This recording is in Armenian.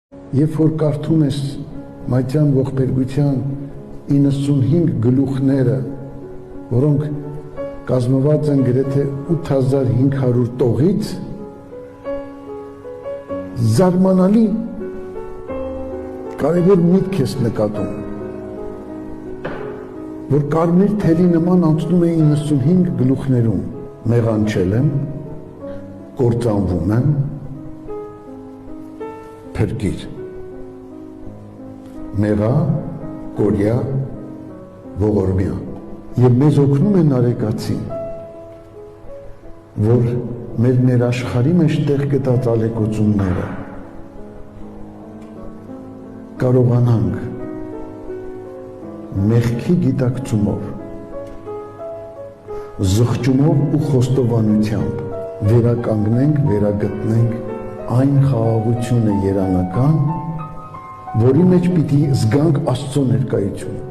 Երբ որ կարդում ես Մայթյան ողբերգության 95 գլուխները, որոնք կազմված են գրեթե 8500 տողից, զարմանալի կարևոր միտք ես նկատում, որ կարմիր թելի նման անցնում է 95 գլուխներում, մեղանչել եմ, կործանվում եմ, փրկիր, մեղա, կորյա, ողորմյա, և մեզ օգնում է Նարեկացին, որ մեր ներաշխարի մեջ տեղ գտած ալեկոծումները կարողանանք մեղքի գիտակցումով, զղջումով ու խոստովանությամբ վերականգնենք, վերագտնենք այն խաղաղությունը երանական, որի մեջ պիտի զգանք Աստծո ներկայությունը։